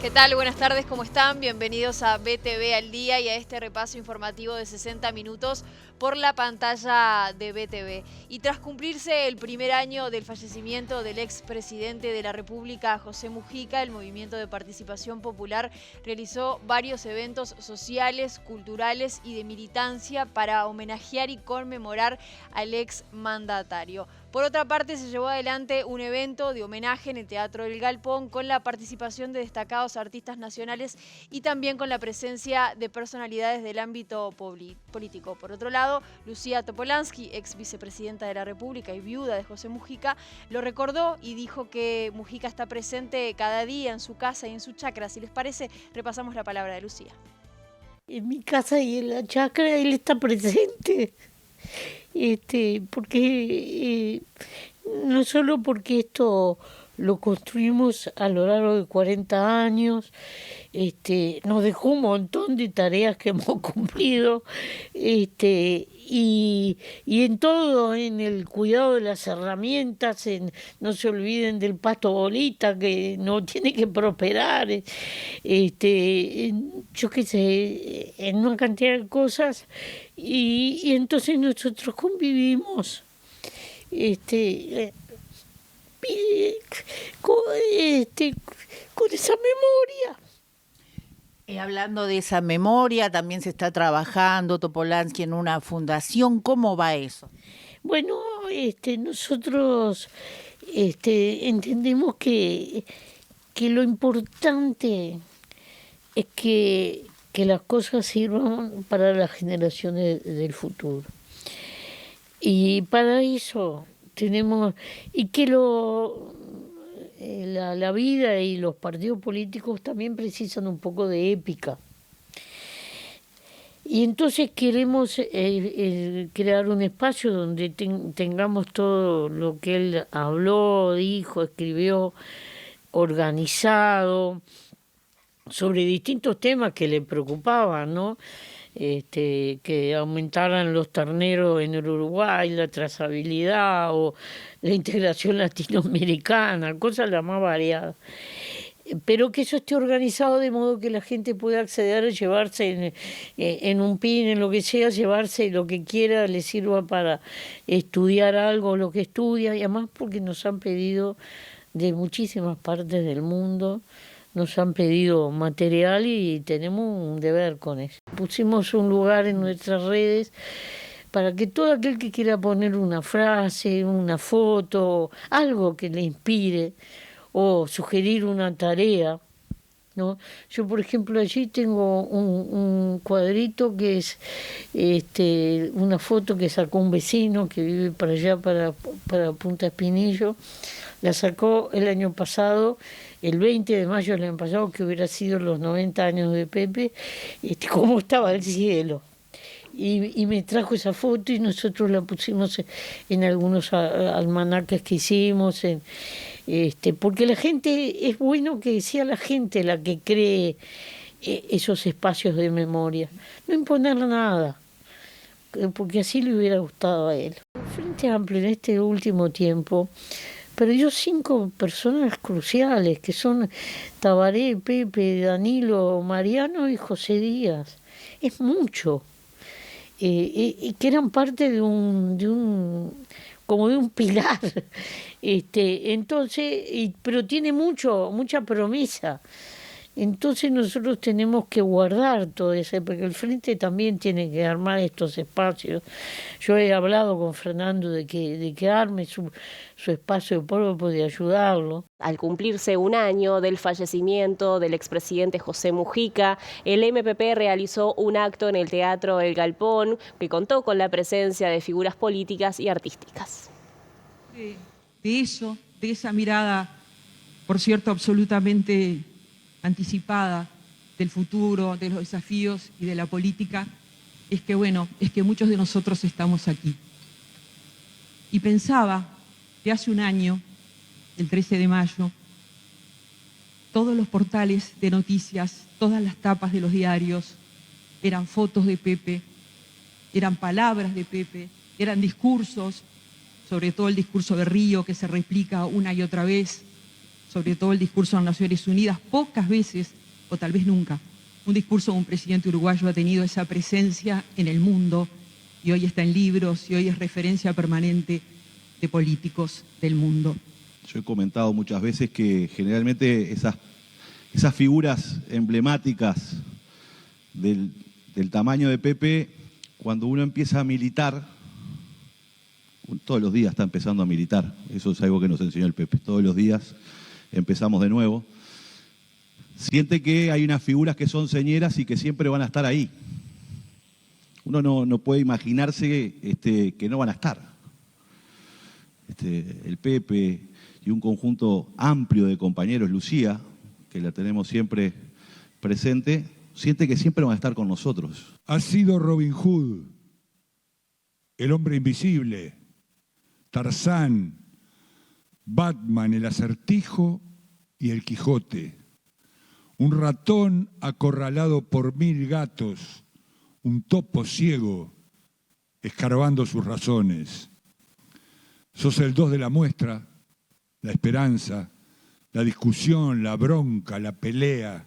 ¿Qué tal? Buenas tardes, ¿cómo están? Bienvenidos a BTV al Día y a este repaso informativo de 60 minutos por la pantalla de BTV. Y tras cumplirse el primer año del fallecimiento del expresidente de la República, José Mujica, el Movimiento de Participación Popular realizó varios eventos sociales, culturales y de militancia para homenajear y conmemorar al exmandatario. Por otra parte, se llevó adelante un evento de homenaje en el Teatro del Galpón con la participación de destacados artistas nacionales y también con la presencia de personalidades del ámbito político. Por otro lado, Lucía Topolansky, ex vicepresidenta de la República y viuda de José Mujica, lo recordó y dijo que Mujica está presente cada día en su casa y en su chacra. Si les parece, repasamos la palabra de Lucía. En mi casa y en la chacra él está presente. Porque no solo porque esto lo construimos a lo largo de 40 años, nos dejó un montón de tareas que hemos cumplido, y en todo, en el cuidado de las herramientas, no se olviden del pasto bolita que no tiene que prosperar, yo qué sé, en una cantidad de cosas, y entonces nosotros convivimos con esa memoria. Hablando de esa memoria, también se está trabajando Topolansky en una fundación. ¿Cómo va eso? Bueno, nosotros entendemos que lo importante es que las cosas sirvan para las generaciones del futuro. Y para eso tenemos, y que la vida y los partidos políticos también precisan un poco de épica. Y entonces queremos crear un espacio donde tengamos todo lo que él habló, dijo, escribió, organizado, sobre distintos temas que le preocupaban, ¿no? Que aumentaran los terneros en el Uruguay, la trazabilidad o la integración latinoamericana, cosas las más variadas. Pero que eso esté organizado de modo que la gente pueda acceder a llevarse en un pin, en lo que sea, llevarse lo que quiera, le sirva para estudiar algo, lo que estudia, y además porque nos han pedido de muchísimas partes del mundo, nos han pedido material y tenemos un deber con eso. Pusimos un lugar en nuestras redes para que todo aquel que quiera poner una frase, una foto, algo que le inspire o sugerir una tarea, ¿no? Yo, por ejemplo, allí tengo un cuadrito que es una foto que sacó un vecino que vive para allá, para Punta Espinillo. La sacó el año pasado, el 20 de mayo del año pasado, que hubiera sido los 90 años de Pepe, cómo estaba el cielo. Y me trajo esa foto y nosotros la pusimos en algunos almanaques que hicimos, porque la gente, es bueno que sea la gente la que cree esos espacios de memoria, no imponer nada, porque así le hubiera gustado a él. El Frente Amplio en este último tiempo perdió 5 personas cruciales, que son Tabaré, Pepe, Danilo, Mariano y José Díaz. Es mucho. Y que eran parte de un como de un pilar. Entonces, pero tiene mucha promesa. Entonces nosotros tenemos que guardar todo eso, porque el Frente también tiene que armar estos espacios. Yo he hablado con Fernando de que arme su espacio propio, de ayudarlo. Al cumplirse un año del fallecimiento del expresidente José Mujica, el MPP realizó un acto en el Teatro El Galpón que contó con la presencia de figuras políticas y artísticas. De esa mirada, por cierto, absolutamente anticipada del futuro, de los desafíos y de la política, es que muchos de nosotros estamos aquí. Y pensaba que hace un año, el 13 de mayo, todos los portales de noticias, todas las tapas de los diarios, eran fotos de Pepe, eran palabras de Pepe, eran discursos, sobre todo el discurso de Río que se replica una y otra vez, sobre todo el discurso en Naciones Unidas, pocas veces, o tal vez nunca, un discurso de un presidente uruguayo ha tenido esa presencia en el mundo y hoy está en libros y hoy es referencia permanente de políticos del mundo. Yo he comentado muchas veces que generalmente esas figuras emblemáticas del tamaño de Pepe, cuando uno empieza a militar, todos los días está empezando a militar, eso es algo que nos enseñó el Pepe, todos los días empezamos de nuevo, siente que hay unas figuras que son señeras y que siempre van a estar ahí. Uno no puede imaginarse que no van a estar. El Pepe y un conjunto amplio de compañeros, Lucía, que la tenemos siempre presente, siente que siempre van a estar con nosotros. Ha sido Robin Hood, el hombre invisible, Tarzán, Batman, el Acertijo y el Quijote. Un ratón acorralado por 1000 gatos, un topo ciego, escarbando sus razones. Sos el 2 de la muestra, la esperanza, la discusión, la bronca, la pelea.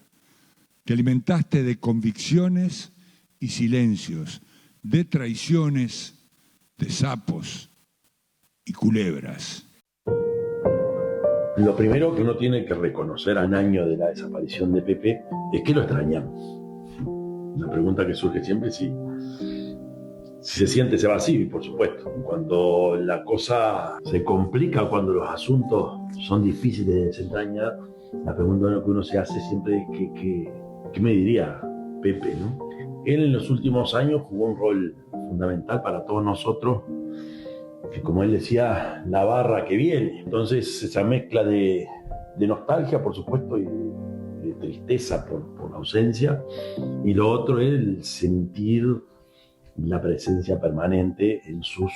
Te alimentaste de convicciones y silencios, de traiciones, de sapos y culebras. Lo primero que uno tiene que reconocer a un año de la desaparición de Pepe es que lo extrañamos. La pregunta que surge siempre es si se siente ese vacío, y por supuesto, cuando la cosa se complica, cuando los asuntos son difíciles de desentrañar, la pregunta que uno se hace siempre es ¿qué me diría Pepe, ¿no? Él en los últimos años jugó un rol fundamental para todos nosotros, que como él decía, la barra que viene. Entonces esa mezcla de nostalgia, por supuesto, y de tristeza por la ausencia, y lo otro es el sentir la presencia permanente en sus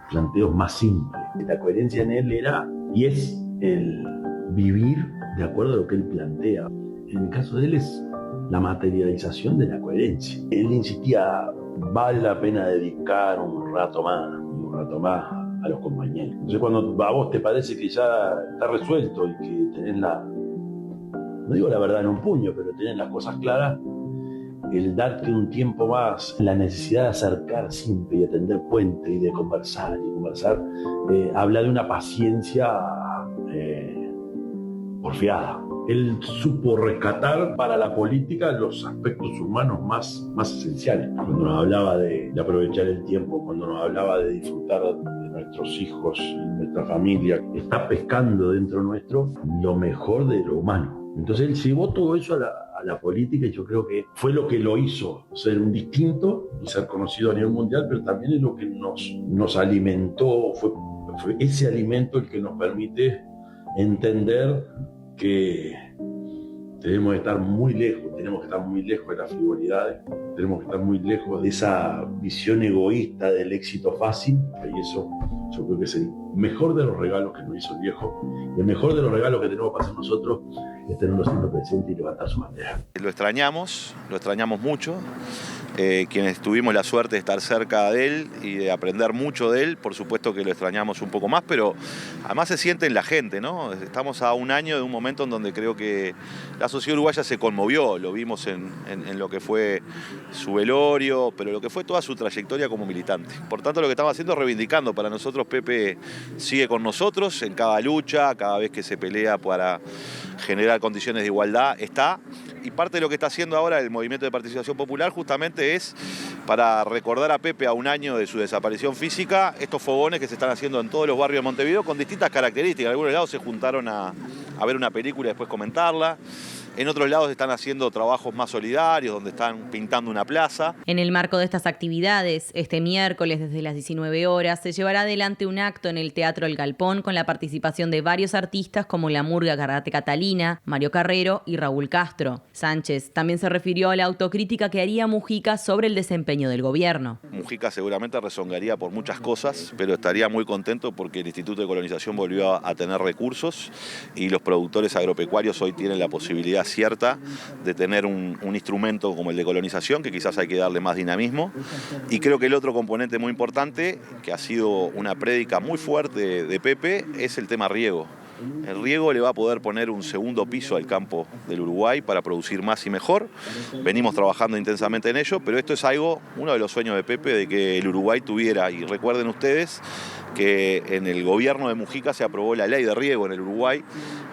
planteos más simples. La coherencia en él era y es el vivir de acuerdo a lo que él plantea. En el caso de él es la materialización de la coherencia. Él insistía, vale la pena dedicar un rato más a los compañeros. Entonces cuando a vos te parece que ya está resuelto y que tenés no digo la verdad en un puño, pero tenés las cosas claras, el darte un tiempo más, la necesidad de acercar siempre y de tender puente y de conversar habla de una paciencia porfiada. Él supo rescatar para la política los aspectos humanos más esenciales. Cuando nos hablaba de aprovechar el tiempo, cuando nos hablaba de disfrutar de nuestros hijos, nuestra familia, está pescando dentro nuestro lo mejor de lo humano. Entonces él llevó todo eso a la política, y yo creo que fue lo que lo hizo ser un distinto y ser conocido a nivel mundial, pero también es lo que nos alimentó, fue ese alimento el que nos permite entender que tenemos que estar muy lejos de las frivolidades, tenemos que estar muy lejos de esa visión egoísta del éxito fácil, y eso yo creo que es el mejor de los regalos que nos hizo el viejo, y el mejor de los regalos que tenemos para hacer nosotros es tenerlo siempre presente y levantar su bandera. Lo extrañamos mucho. Quienes tuvimos la suerte de estar cerca de él y de aprender mucho de él, por supuesto que lo extrañamos un poco más, pero además se siente en la gente, ¿no? Estamos a un año de un momento en donde creo que la sociedad uruguaya se conmovió, lo vimos en lo que fue su velorio, pero lo que fue toda su trayectoria como militante. Por tanto, lo que estamos haciendo es reivindicando. Para nosotros Pepe sigue con nosotros en cada lucha, cada vez que se pelea para generar condiciones de igualdad, está. Y parte de lo que está haciendo ahora el Movimiento de Participación Popular justamente es para recordar a Pepe a un año de su desaparición física, estos fogones que se están haciendo en todos los barrios de Montevideo con distintas características. En algunos lados se juntaron a ver una película y después comentarla. En otros lados están haciendo trabajos más solidarios, donde están pintando una plaza. En el marco de estas actividades, este miércoles desde las 19 horas se llevará adelante un acto en el Teatro El Galpón con la participación de varios artistas como la Murga Karate Catalina, Mario Carrero y Raúl Castro. Sánchez también se refirió a la autocrítica que haría Mujica sobre el desempeño del gobierno. Mujica seguramente rezongaría por muchas cosas, pero estaría muy contento porque el Instituto de Colonización volvió a tener recursos y los productores agropecuarios hoy tienen la posibilidad cierta de tener un instrumento como el de colonización, que quizás hay que darle más dinamismo. Y creo que el otro componente muy importante, que ha sido una prédica muy fuerte de Pepe, es el tema riego. El riego le va a poder poner un segundo piso al campo del Uruguay para producir más y mejor. Venimos trabajando intensamente en ello, pero esto es uno de los sueños de Pepe, de que el Uruguay tuviera, y recuerden ustedes que en el gobierno de Mujica se aprobó la ley de riego en el Uruguay,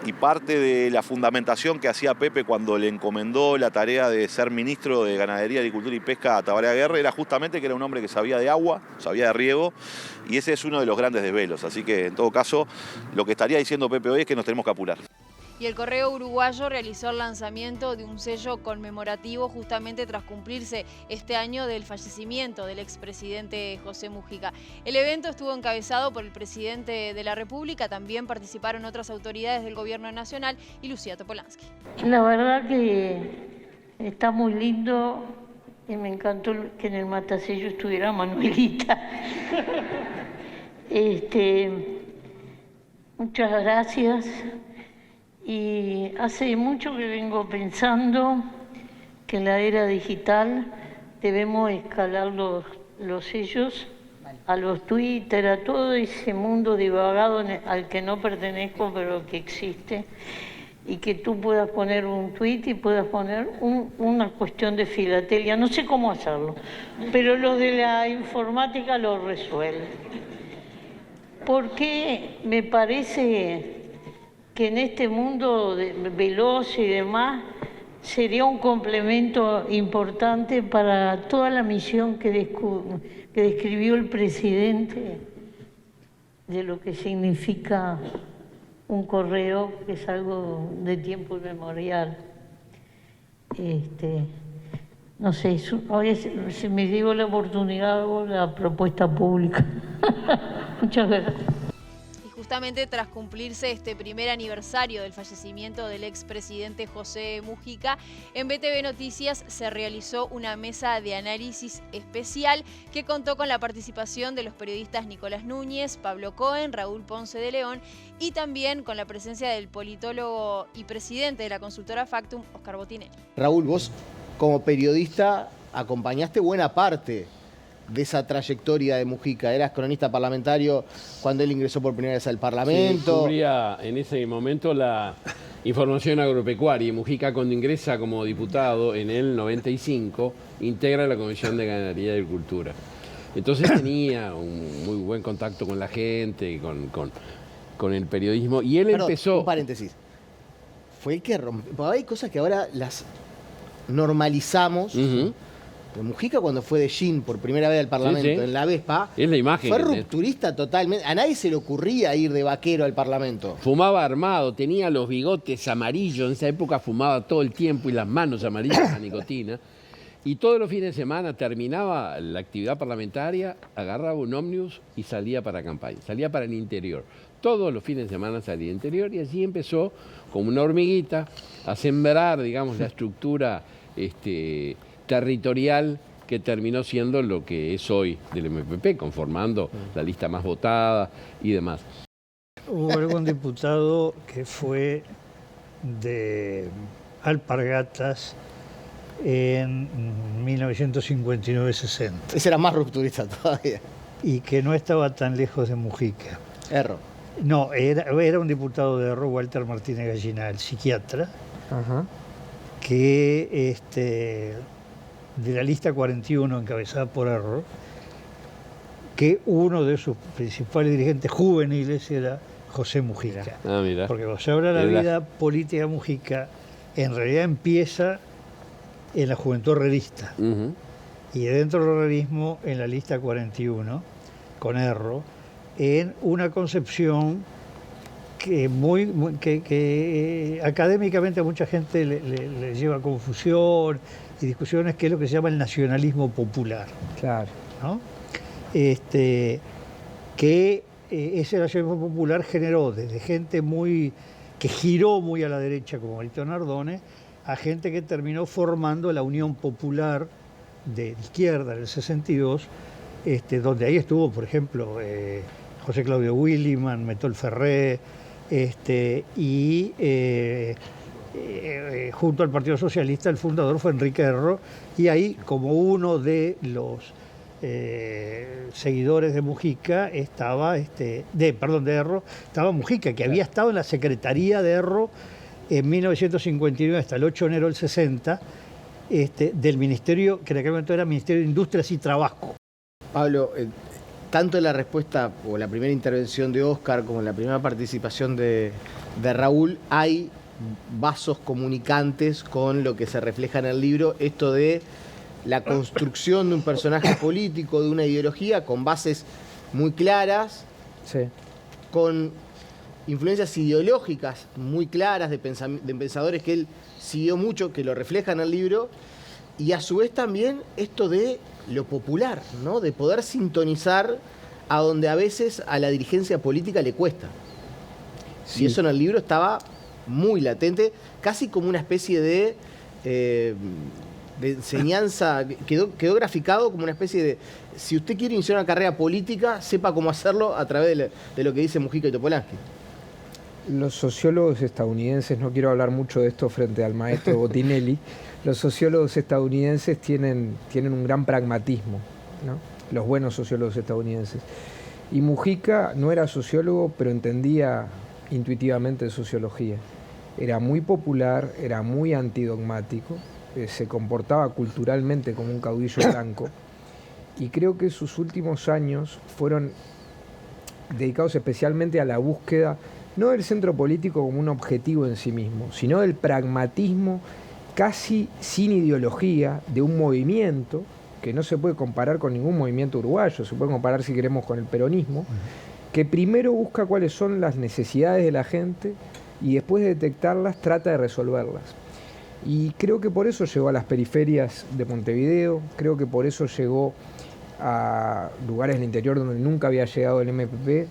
y parte de la fundamentación que hacía Pepe cuando le encomendó la tarea de ser ministro de Ganadería, Agricultura y Pesca a Tabaré Aguirre era justamente que era un hombre que sabía de agua, sabía de riego, y ese es uno de los grandes desvelos. Así que en todo caso, lo que estaría diciendo Pepe hoy es que nos tenemos que apurar. Y el Correo Uruguayo realizó el lanzamiento de un sello conmemorativo justamente tras cumplirse este año del fallecimiento del expresidente José Mujica. El evento estuvo encabezado por el presidente de la República, también participaron otras autoridades del Gobierno Nacional y Lucía Topolansky. La verdad que está muy lindo y me encantó que en el matasello estuviera Manuelita. Muchas gracias. Y hace mucho que vengo pensando que en la era digital debemos escalar los sellos a los Twitter, a todo ese mundo divagado al que no pertenezco pero que existe, y que tú puedas poner un tweet y puedas poner una cuestión de filatelia. No sé cómo hacerlo, pero los de la informática lo resuelven. Porque me parece que en este mundo veloz y demás sería un complemento importante para toda la misión que describió el presidente de lo que significa un correo, que es algo de tiempo inmemorial. No sé, hoy si me dio la oportunidad hago la propuesta pública. Muchas gracias. Justamente tras cumplirse este primer aniversario del fallecimiento del expresidente José Mujica, en BTV Noticias se realizó una mesa de análisis especial que contó con la participación de los periodistas Nicolás Núñez, Pablo Cohen, Raúl Ponce de León y también con la presencia del politólogo y presidente de la consultora Factum, Oscar Botinelli. Raúl, vos como periodista acompañaste buena parte de esa trayectoria de Mujica. Eras cronista parlamentario cuando él ingresó por primera vez al Parlamento. Sí, cubría en ese momento la información agropecuaria. Y Mujica, cuando ingresa como diputado en el 95, integra la Comisión de Ganadería y Agricultura. Entonces tenía un muy buen contacto con la gente, con el periodismo. Y él empezó... Un paréntesis. Fue el que rompió... Hay cosas que ahora las normalizamos. Mujica, cuando fue de Shin por primera vez al Parlamento, en la Vespa, es la imagen, fue rupturista totalmente. A nadie se le ocurría ir de vaquero al Parlamento. Fumaba armado, tenía los bigotes amarillos, en esa época fumaba todo el tiempo y las manos amarillas a nicotina. Y todos los fines de semana terminaba la actividad parlamentaria, agarraba un ómnibus y salía para campaña, salía para el interior. Todos los fines de semana salía al interior y así empezó, como una hormiguita, a sembrar, digamos, la estructura territorial que terminó siendo lo que es hoy del MPP, conformando la lista más votada y demás. Hubo algún diputado que fue de Alpargatas en 1959-60. Ese era más rupturista todavía. Y que no estaba tan lejos de Mujica. Erro. No, era un diputado de Erro, Walter Martínez Gallinal, psiquiatra, que de la lista 41 encabezada por Erro, que uno de sus principales dirigentes juveniles era José Mujica. Ah, mira. Porque cuando se habla de la vida política de Mujica, en realidad empieza en la juventud herrerista. Y dentro del herrerismo, en la lista 41, con Erro, en una concepción que académicamente a mucha gente le lleva confusión y discusiones, que es lo que se llama el nacionalismo popular. Claro. ¿No? Ese nacionalismo popular generó desde gente que giró muy a la derecha, como Marito Nardone, a gente que terminó formando la Unión Popular de izquierda en el 62, donde ahí estuvo, por ejemplo, José Claudio Williman, Metol Ferré, y junto al Partido Socialista el fundador fue Enrique Erro, y ahí, como uno de los seguidores de Mujica estaba, de Erro, estaba Mujica, que había estado en la Secretaría de Erro en 1959 hasta el 8 de enero del 60, del ministerio, que en aquel momento era Ministerio de Industrias y Trabajo. Pablo, tanto en la respuesta o la primera intervención de Óscar como en la primera participación de Raúl, hay vasos comunicantes con lo que se refleja en el libro, esto de la construcción de un personaje político, de una ideología, con bases muy claras, sí, con influencias ideológicas muy claras de pensadores que él siguió mucho, que lo refleja en el libro, y a su vez también esto de lo popular, ¿no? De poder sintonizar a donde a veces a la dirigencia política le cuesta. Sí. Y eso en el libro estaba muy latente, casi como una especie de enseñanza, quedó graficado como una especie de, si usted quiere iniciar una carrera política, sepa cómo hacerlo a través de lo que dice Mujica y Topolansky. Los sociólogos estadounidenses, no quiero hablar mucho de esto frente al maestro Bottinelli, los sociólogos estadounidenses tienen un gran pragmatismo, ¿no? Los buenos sociólogos estadounidenses. Y Mujica no era sociólogo, pero entendía intuitivamente de sociología. Era muy popular, era muy antidogmático, se comportaba culturalmente como un caudillo blanco, y creo que sus últimos años fueron dedicados especialmente a la búsqueda, no del centro político como un objetivo en sí mismo, sino del pragmatismo casi sin ideología de un movimiento que no se puede comparar con ningún movimiento uruguayo, se puede comparar si queremos con el peronismo, que primero busca cuáles son las necesidades de la gente y después de detectarlas trata de resolverlas. Y creo que por eso llegó a las periferias de Montevideo, creo que por eso llegó a lugares del interior donde nunca había llegado el MPP,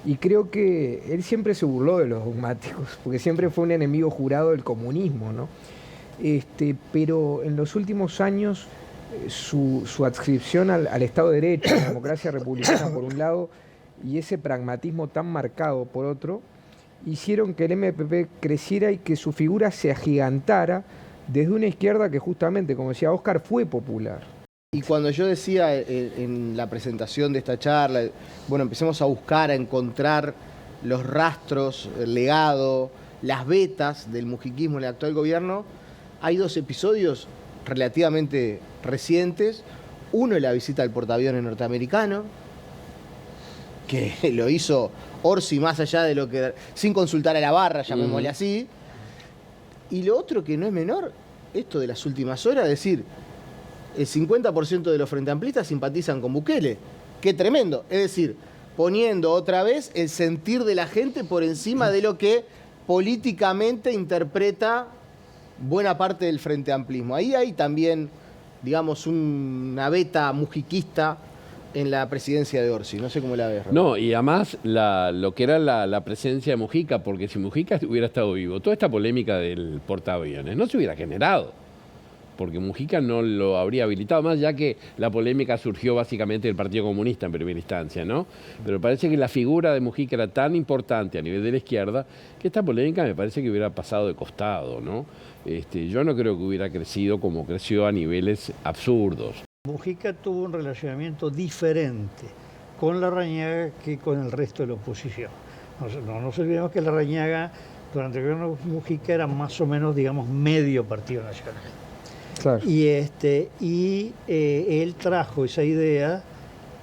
y creo que él siempre se burló de los dogmáticos, porque siempre fue un enemigo jurado del comunismo, ¿no? Pero en los últimos años su adscripción al Estado de Derecho, a la democracia republicana por un lado, y ese pragmatismo tan marcado por otro, hicieron que el MPP creciera y que su figura se agigantara desde una izquierda que justamente, como decía Óscar, fue popular. Y cuando yo decía en la presentación de esta charla, bueno, empecemos a buscar, a encontrar los rastros, el legado, las vetas del mujiquismo en el actual gobierno, hay dos episodios relativamente recientes. Uno es la visita al portaaviones norteamericano, que lo hizo Orsi más allá de lo que, sin consultar a la barra, llamémosle así. Y lo otro que no es menor, esto de las últimas horas, es decir, el 50% de los frenteamplistas simpatizan con Bukele. ¡Qué tremendo! Es decir, poniendo otra vez el sentir de la gente por encima de lo que políticamente interpreta buena parte del frenteamplismo. Ahí hay también, digamos, una beta mujiquista en la presidencia de Orsi. No sé cómo la ves, Raúl. No, y además lo que era la presencia de Mujica, porque si Mujica hubiera estado vivo, toda esta polémica del portaaviones no se hubiera generado, porque Mujica no lo habría habilitado, más ya que la polémica surgió básicamente del Partido Comunista en primera instancia, ¿no? Pero parece que la figura de Mujica era tan importante a nivel de la izquierda que esta polémica me parece que hubiera pasado de costado, ¿no? Yo no creo que hubiera crecido como creció a niveles absurdos. Mujica tuvo un relacionamiento diferente con Larrañaga que con el resto de la oposición. No nos olvidemos que Larrañaga durante el gobierno de Mujica era más o menos, digamos, medio Partido Nacional. Claro. Y él trajo esa idea,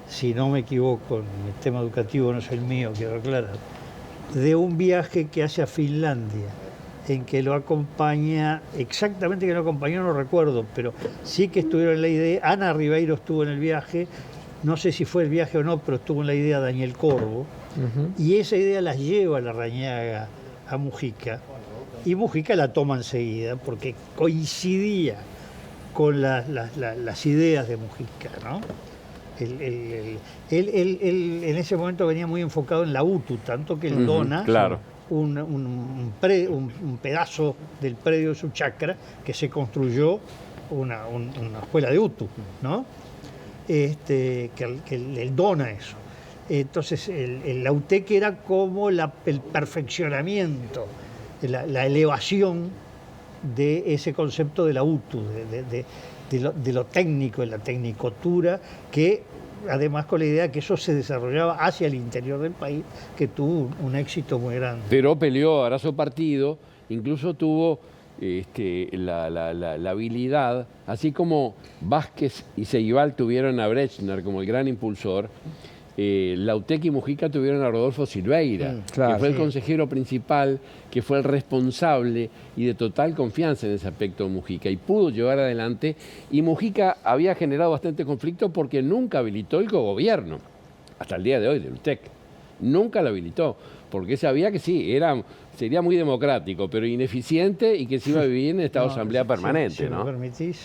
si no me equivoco, el tema educativo no es el mío, quiero aclarar, de un viaje que hace a Finlandia, en que lo acompaña, exactamente que lo acompañó no recuerdo, pero sí que estuvieron en la idea, Ana Ribeiro estuvo en el viaje, no sé si fue el viaje o no, pero estuvo en la idea Daniel Corvo, y esa idea la lleva Larrañaga a Mujica, y Mujica la toma enseguida, porque coincidía con las ideas de Mujica, ¿no? Él en ese momento venía muy enfocado en la UTU, tanto que él dona un pedazo del predio de su chacra que se construyó una escuela de UTU, ¿no? Que él dona eso. Entonces la UTEC era como el perfeccionamiento, la elevación de ese concepto de la UTU, de lo técnico, de la tecnicotura, que además con la idea que eso se desarrollaba hacia el interior del país, que tuvo un éxito muy grande. Pero peleó, abrazó partido, incluso tuvo la habilidad, así como Vázquez y Ceibal tuvieron a Brechner como el gran impulsor, la UTEC y Mujica tuvieron a Rodolfo Silveira, claro, que fue el sí. consejero principal, que fue el responsable y de total confianza en ese aspecto de Mujica, y pudo llevar adelante. Y Mujica había generado bastante conflicto porque nunca habilitó el cogobierno, hasta el día de hoy, del UTEC. Nunca lo habilitó, porque sabía que sí, sería muy democrático, pero ineficiente, y que se iba a vivir en estado de asamblea permanente, si ¿no? me permitís,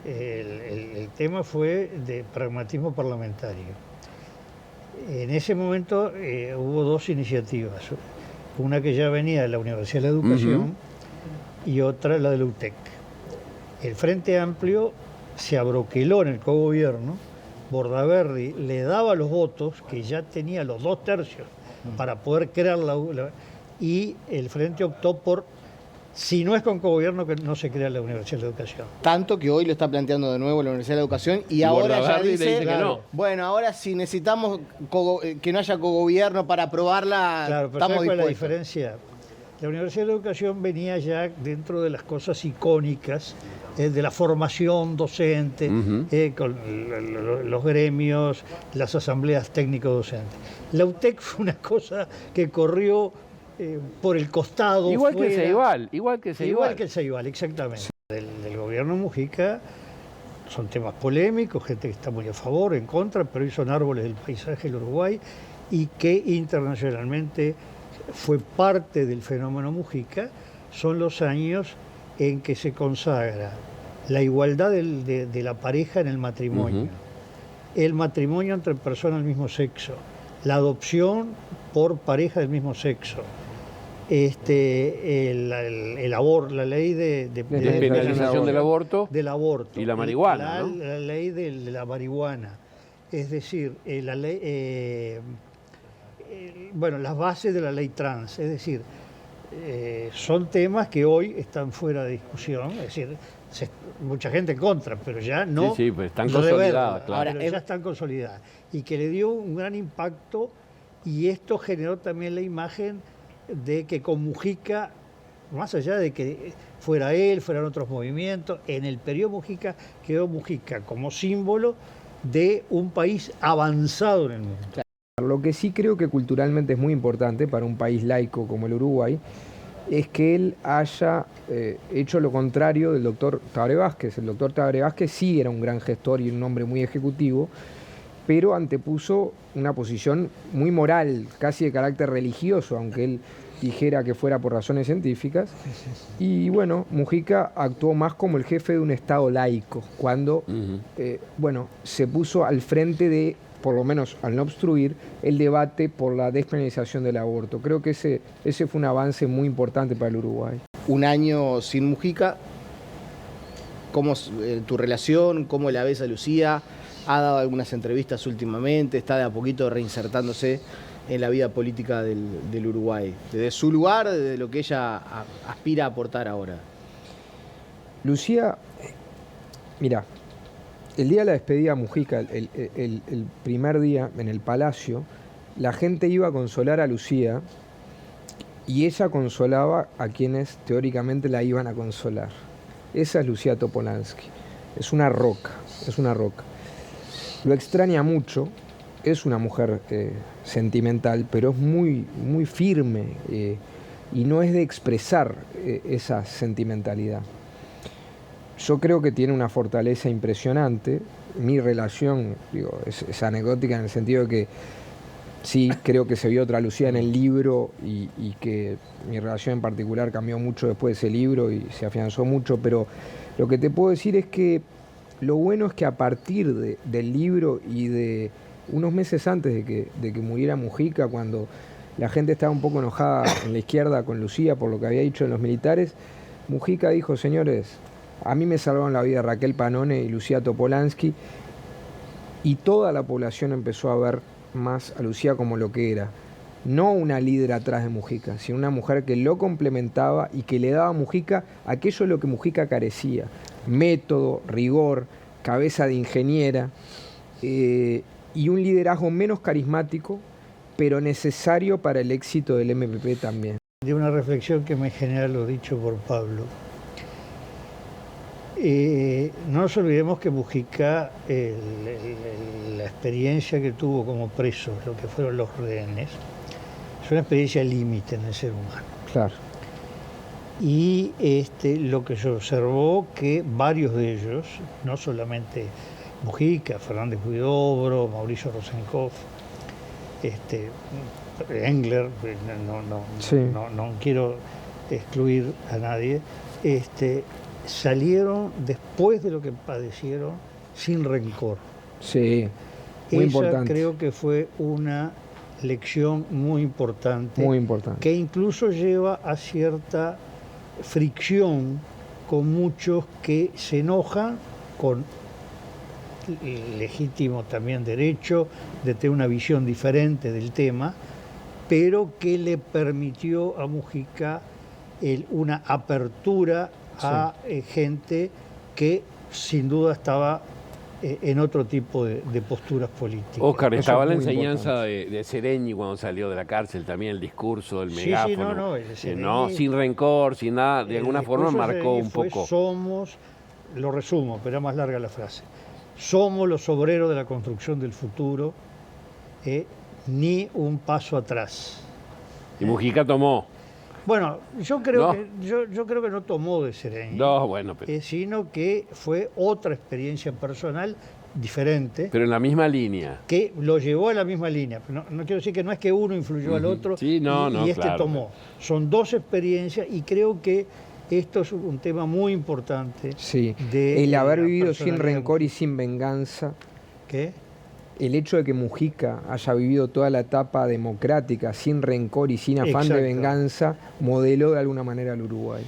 el tema fue de pragmatismo parlamentario. En ese momento hubo dos iniciativas, una que ya venía de la Universidad de la Educación y otra la de la UTEC. El Frente Amplio se abroqueló en el cogobierno, Bordaberry le daba los votos, que ya tenía los 2/3 para poder crear y el Frente optó por, si no es con cogobierno, que no se crea la Universidad de la Educación. Tanto que hoy lo está planteando de nuevo la Universidad de la Educación y ahora ya dice que no. Bueno, ahora si necesitamos que no haya cogobierno para aprobarla, Claro, pero estamos ¿sabes cuál es la dispuestos. diferencia? La Universidad de la Educación venía ya dentro de las cosas icónicas de la formación docente, con los gremios, las asambleas técnico-docentes. La UTEC fue una cosa que corrió por el costado. Igual que el Ceibal, Igual que el Ceibal, exactamente. Del gobierno Mujica son temas polémicos, gente que está muy a favor, en contra, pero hoy son árboles del paisaje del Uruguay y que internacionalmente fue parte del fenómeno Mujica. Son los años en que se consagra la igualdad de la pareja en el matrimonio, el matrimonio entre personas del mismo sexo, la adopción por pareja del mismo sexo, el aborto, la ley de despenalización del aborto y la marihuana, ¿no? La ley de la marihuana, es decir, la ley, bueno, las bases de la ley trans, es decir, son temas que hoy están fuera de discusión, es decir, mucha gente en contra, pero ya no. Sí, pues están consolidadas, claro. Pero ya están consolidadas. Y que le dio un gran impacto, y esto generó también la imagen de que con Mujica, más allá de que fuera él, fueran otros movimientos, en el periodo Mujica quedó Mujica como símbolo de un país avanzado en el mundo. Lo que sí creo que culturalmente es muy importante para un país laico como el Uruguay es que él haya hecho lo contrario del doctor Tabaré Vázquez. El doctor Tabaré Vázquez sí era un gran gestor y un hombre muy ejecutivo, pero antepuso una posición muy moral, casi de carácter religioso, aunque él dijera que fuera por razones científicas. Y bueno, Mujica actuó más como el jefe de un Estado laico, cuando se puso al frente de, por lo menos al no obstruir, el debate por la despenalización del aborto. Creo que ese fue un avance muy importante para el Uruguay. Un año sin Mujica, ¿cómo es tu relación? ¿Cómo la ves a Lucía? Ha dado algunas entrevistas últimamente, está de a poquito reinsertándose en la vida política del Uruguay, desde su lugar, desde lo que ella aspira a aportar ahora. Lucía, mira, el día de la despedida de Mujica, el primer día en el Palacio, la gente iba a consolar a Lucía y ella consolaba a quienes teóricamente la iban a consolar. Esa es Lucía Topolansky, es una roca, es una roca. Lo extraña mucho, es una mujer sentimental, pero es muy, muy firme y no es de expresar esa sentimentalidad. Yo creo que tiene una fortaleza impresionante. Mi relación, es anecdótica en el sentido de que sí, creo que se vio otra Lucía en el libro y que mi relación en particular cambió mucho después de ese libro y se afianzó mucho, pero lo que te puedo decir es que lo bueno es que a partir del libro y de unos meses antes de que muriera Mujica, cuando la gente estaba un poco enojada en la izquierda con Lucía por lo que había dicho en los militares, Mujica dijo: señores, a mí me salvaron la vida Raquel Panone y Lucía Topolansky, y toda la población empezó a ver más a Lucía como lo que era. no una líder atrás de Mujica, sino una mujer que lo complementaba y que le daba a Mujica aquello de lo que Mujica carecía: método, rigor, cabeza de ingeniera, y un liderazgo menos carismático, pero necesario para el éxito del MPP también. De una reflexión que me genera lo dicho por Pablo. No nos olvidemos que Mujica, la experiencia que tuvo como preso, lo que fueron los rehenes, es una experiencia límite en el ser humano. Claro. Y lo que se observó que varios de ellos, no solamente Mujica, Fernández Huidobro, Mauricio Rosenkopf, Engler, no quiero excluir a nadie, salieron después de lo que padecieron sin rencor. Sí, muy importante. Creo que fue una lección muy importante. Muy importante. Que incluso lleva a cierta fricción con muchos que se enojan con legítimo también derecho de tener una visión diferente del tema, pero que le permitió a Mujica una apertura a gente que sin duda estaba en otro tipo de posturas políticas. Óscar, estaba la enseñanza de Sereñi cuando salió de la cárcel, también el discurso, el megáfono. Sin rencor, sin nada, de alguna forma marcó un poco. Somos, lo resumo, pero era más larga la frase, somos los obreros de la construcción del futuro, ni un paso atrás. Y Mujica tomó. Bueno, yo creo que no tomó de Sereñi, sino que fue otra experiencia personal diferente. Pero en la misma línea. Que lo llevó a la misma línea. No quiero decir que no es que uno influyó al otro y tomó. Son dos experiencias y creo que esto es un tema muy importante. Sí, el haber vivido sin rencor y sin venganza. ¿Qué? El hecho de que Mujica haya vivido toda la etapa democrática sin rencor y sin afán de venganza, modeló de alguna manera al Uruguay.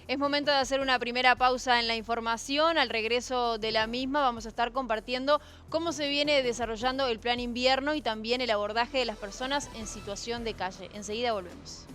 Es momento de hacer una primera pausa en la información. Al regreso de la misma vamos a estar compartiendo cómo se viene desarrollando el plan invierno y también el abordaje de las personas en situación de calle. Enseguida volvemos.